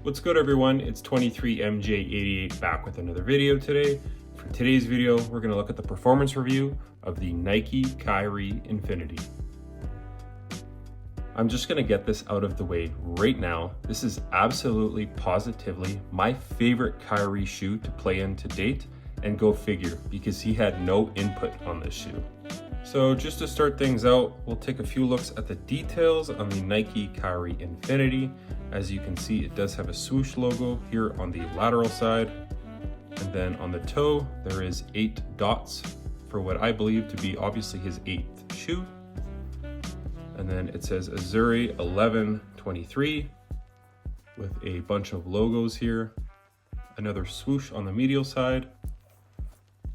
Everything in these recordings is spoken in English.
What's good everyone, it's 23MJ88 back with another video today. For today's video, we're going to look at the performance review of the Nike Kyrie Infinity. I'm just going to get this out of the way right now. This is absolutely positively my favorite Kyrie shoe to play in to date, and go figure, because he had no input on this shoe. So just to start things out, we'll take a few looks at the details on the Nike Kyrie Infinity. As you can see, it does have a swoosh logo here on the lateral side. And then on the toe, there is 8 dots for what I believe to be obviously his 8th shoe. And then it says Azuri 1123 with a bunch of logos here. Another swoosh on the medial side.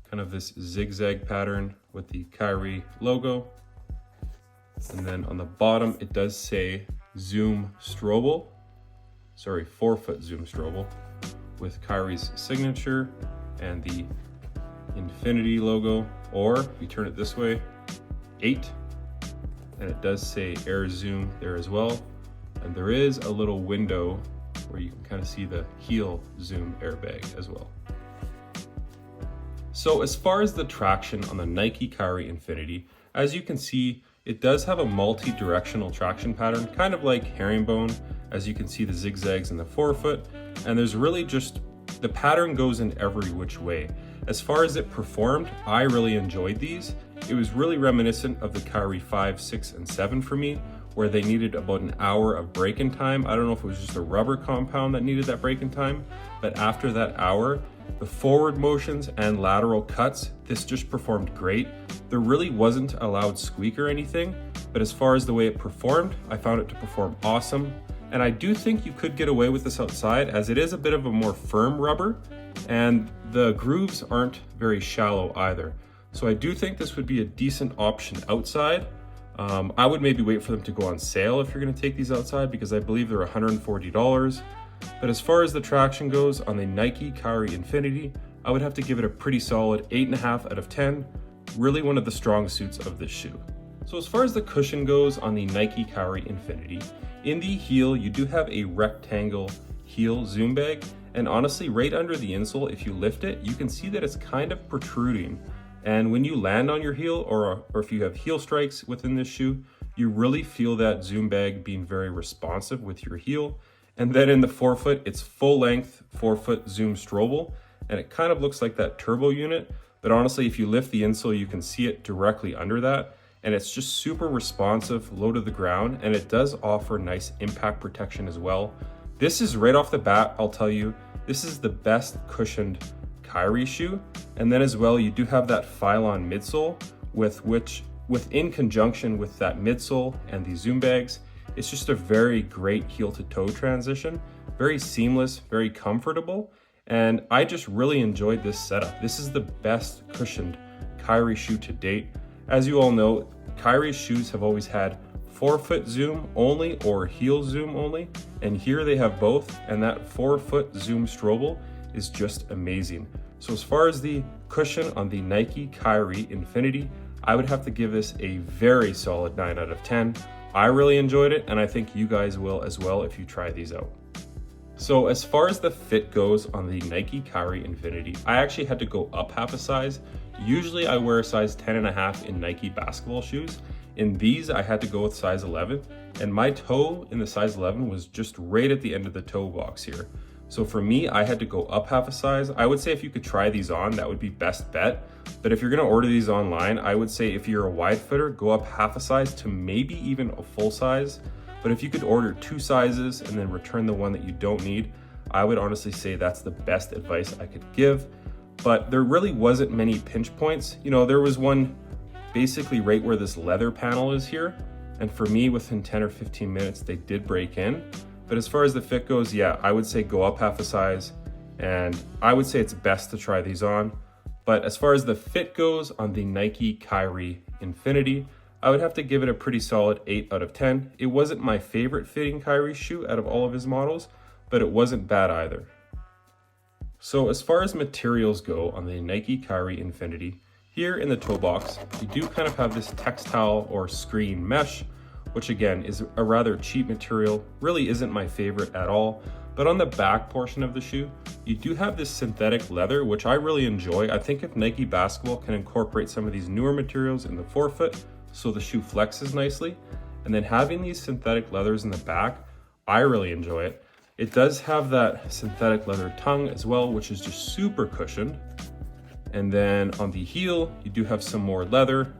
Kind of this zigzag pattern with the Kyrie logo. And then on the bottom, it does say Zoom Strobel. Sorry, 4-foot Zoom Strobel with Kyrie's signature and the Infinity logo, or if you turn it this way, 8. And it does say Air Zoom there as well. And there is a little window where you can kind of see the heel zoom airbag as well. So as far as the traction on the Nike Kyrie Infinity, as you can see, it does have a multi-directional traction pattern, kind of like herringbone. As you can see, the zigzags in the forefoot, and there's really just, the pattern goes in every which way. As far as it performed, I really enjoyed these. It was really reminiscent of the Kyrie 5, 6, and 7 for me, where they needed about an hour of break-in time. I don't know if it was just a rubber compound that needed that break-in time, but after that hour, the forward motions and lateral cuts, this just performed great. There really wasn't a loud squeak or anything, but as far as the way it performed, I found it to perform awesome. And I do think you could get away with this outside, as it is a bit of a more firm rubber, and the grooves aren't very shallow either. So I do think this would be a decent option outside. I would maybe wait for them to go on sale if you're gonna take these outside, because I believe they're $140. But as far as the traction goes on the Nike Kyrie Infinity, I would have to give it a pretty solid 8.5 out of 10. Really one of the strong suits of this shoe. So as far as the cushion goes on the Nike Kyrie Infinity, in the heel, you do have a rectangle heel zoom bag. And honestly, right under the insole, if you lift it, you can see that it's kind of protruding. And when you land on your heel, or if you have heel strikes within this shoe, you really feel that zoom bag being very responsive with your heel. And then in the forefoot, it's full length 4-foot Zoom Strobel, and it kind of looks like that turbo unit. But honestly, if you lift the insole, you can see it directly under that. And it's just super responsive, low to the ground, and it does offer nice impact protection as well. This is right off the bat, I'll tell you, this is the best cushioned Kyrie shoe. And then as well, you do have that Phylon midsole, in conjunction with that midsole and the zoom bags, it's just a very great heel to toe transition, very seamless, very comfortable. And I just really enjoyed this setup. This is the best cushioned Kyrie shoe to date. As you all know, Kyrie's shoes have always had 4-foot zoom only or heel zoom only. And here they have both, and that 4-foot Zoom Strobel is just amazing. So as far as the cushion on the Nike Kyrie Infinity, I would have to give this a very solid 9 out of 10. I really enjoyed it, and I think you guys will as well if you try these out. So as far as the fit goes on the Nike Kyrie Infinity, I actually had to go up half a size. Usually I wear a size 10.5 in Nike basketball shoes. In these, I had to go with size 11, and my toe in the size 11 was just right at the end of the toe box here. So for me, I had to go up half a size. I would say if you could try these on, that would be best bet. But if you're gonna order these online, I would say if you're a wide fitter, go up half a size to maybe even a full size. But if you could order 2 sizes and then return the one that you don't need, I would honestly say that's the best advice I could give. But there really wasn't many pinch points. You know, there was one basically right where this leather panel is here. And for me, within 10 or 15 minutes, they did break in. But as far as the fit goes, yeah, I would say go up half a size, and I would say it's best to try these on. But as far as the fit goes on the Nike Kyrie Infinity, I would have to give it a pretty solid 8 out of 10. It wasn't my favorite fitting Kyrie shoe out of all of his models, but it wasn't bad either. So as far as materials go on the Nike Kyrie Infinity, here in the toe box, you do kind of have this textile or screen mesh, which again is a rather cheap material, really isn't my favorite at all. But on the back portion of the shoe, you do have this synthetic leather, which I really enjoy. I think if Nike Basketball can incorporate some of these newer materials in the forefoot so the shoe flexes nicely, and then having these synthetic leathers in the back, I really enjoy it. It does have that synthetic leather tongue as well, which is just super cushioned. And then on the heel, you do have some more leather.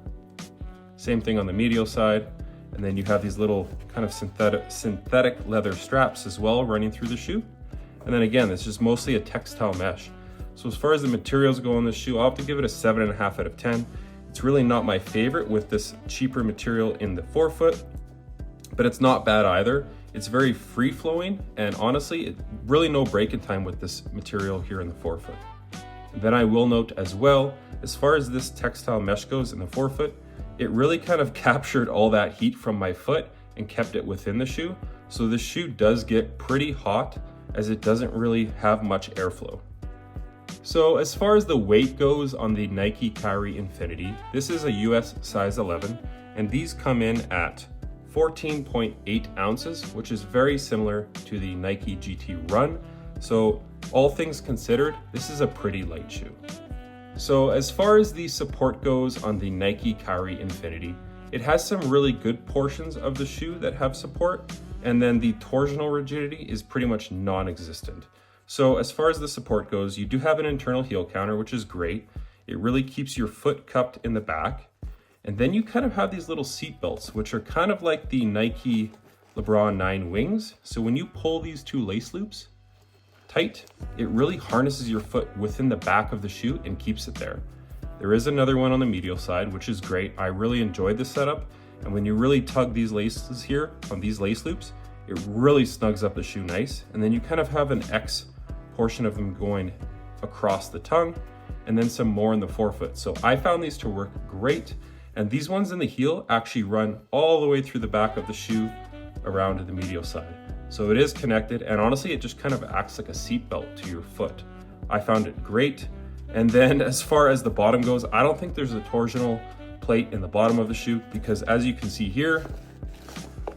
Same thing on the medial side. And then you have these little kind of synthetic leather straps as well running through the shoe. And then again, this is mostly a textile mesh. So as far as the materials go on this shoe, I'll have to give it a 7.5 out of 10. It's really not my favorite with this cheaper material in the forefoot, but it's not bad either. It's very free flowing, and honestly, really no break-in time with this material here in the forefoot. And then I will note as well, as far as this textile mesh goes in the forefoot, it really kind of captured all that heat from my foot and kept it within the shoe. So the shoe does get pretty hot as it doesn't really have much airflow. So as far as the weight goes on the Nike Kyrie Infinity, this is a US size 11, and these come in at 14.8 ounces, which is very similar to the Nike GT Run. So all things considered, this is a pretty light shoe. So as far as the support goes on the Nike Kyrie Infinity, it has some really good portions of the shoe that have support, and then the torsional rigidity is pretty much non-existent. So as far as the support goes, you do have an internal heel counter, which is great. It really keeps your foot cupped in the back. And then you kind of have these little seat belts, which are kind of like the Nike LeBron 9 wings. So when you pull these two lace loops tight, it really harnesses your foot within the back of the shoe and keeps it there. There is another one on the medial side, which is great. I really enjoyed this setup. And when you really tug these laces here on these lace loops, it really snugs up the shoe nice. And then you kind of have an X portion of them going across the tongue, and then some more in the forefoot. So I found these to work great. And these ones in the heel actually run all the way through the back of the shoe around to the medial side. So it is connected, and honestly, it just kind of acts like a seat belt to your foot. I found it great. And then as far as the bottom goes, I don't think there's a torsional plate in the bottom of the shoe, because as you can see here,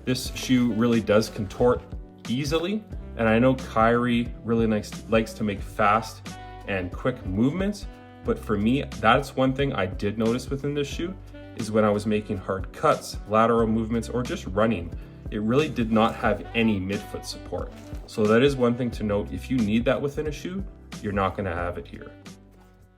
this shoe really does contort easily. And I know Kyrie really likes to make fast and quick movements, but for me, that's one thing I did notice within this shoe, is when I was making hard cuts, lateral movements, or just running, it really did not have any midfoot support. So that is one thing to note. If you need that within a shoe, you're not gonna have it here.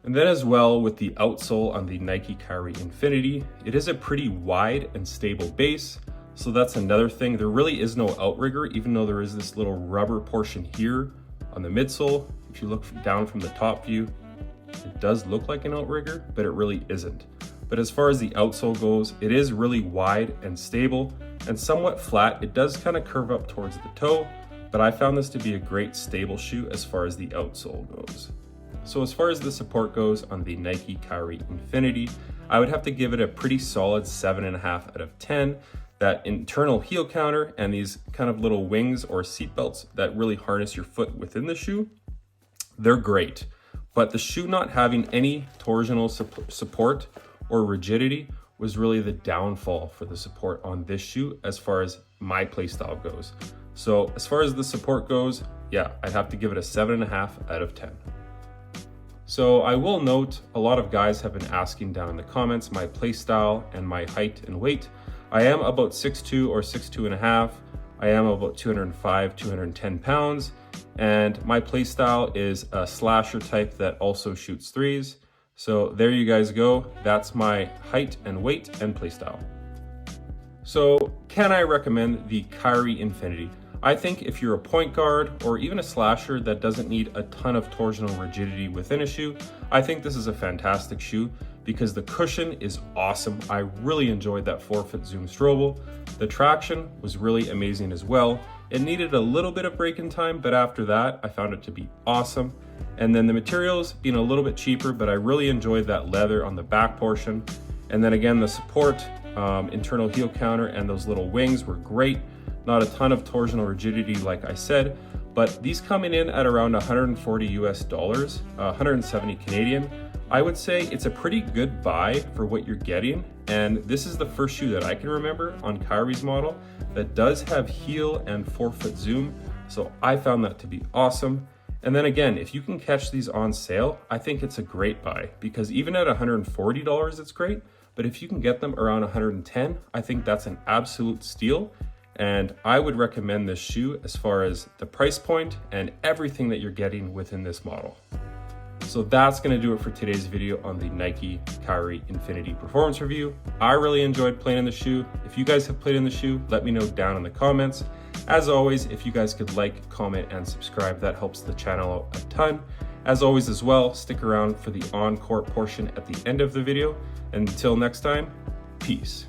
And then as well with the outsole on the Nike Kyrie Infinity, it is a pretty wide and stable base. So that's another thing. There really is no outrigger, even though there is this little rubber portion here on the midsole. If you look down from the top view, it does look like an outrigger, but it really isn't. But as far as the outsole goes, it is really wide and stable and somewhat flat. It does kind of curve up towards the toe, but I found this to be a great stable shoe as far as the outsole goes. So as far as the support goes on the Nike Kyrie Infinity, I would have to give it a pretty solid 7.5 out of 10. That internal heel counter and these kind of little wings or seat belts that really harness your foot within the shoe, they're great. But the shoe not having any torsional support or rigidity was really the downfall for the support on this shoe as far as my playstyle goes. So as far as the support goes, yeah, I'd have to give it a 7.5 out of 10. So I will note, a lot of guys have been asking down in the comments my playstyle and my height and weight. I am about 6'2" or 6'2.5". I am about 205, 210 pounds. And my play style is a slasher type that also shoots threes. So there you guys go. That's my height and weight and play style. So can I recommend the Kyrie Infinity? I think if you're a point guard or even a slasher that doesn't need a ton of torsional rigidity within a shoe, I think this is a fantastic shoe because the cushion is awesome. I really enjoyed that forefoot zoom strobel. The traction was really amazing as well. It needed a little bit of break-in time, but after that, I found it to be awesome. And then the materials being a little bit cheaper, but I really enjoyed that leather on the back portion. And then again, the support, internal heel counter, and those little wings were great. Not a ton of torsional rigidity, like I said, but these coming in at around 140 US dollars, 170 Canadian. I would say it's a pretty good buy for what you're getting. And this is the first shoe that I can remember on Kyrie's model that does have heel and forefoot zoom So I found that to be awesome. And then again, if you can catch these on sale, I think it's a great buy, because even at $140, it's great. But if you can get them around 110, I think that's an absolute steal. And I would recommend this shoe as far as the price point and everything that you're getting within this model. So that's gonna do it for today's video on the Nike Kyrie Infinity Performance Review. I really enjoyed playing in the shoe. If you guys have played in the shoe, let me know down in the comments. As always, if you guys could like, comment, and subscribe, that helps the channel out a ton. As always as well, stick around for the on-court portion at the end of the video. Until next time, peace.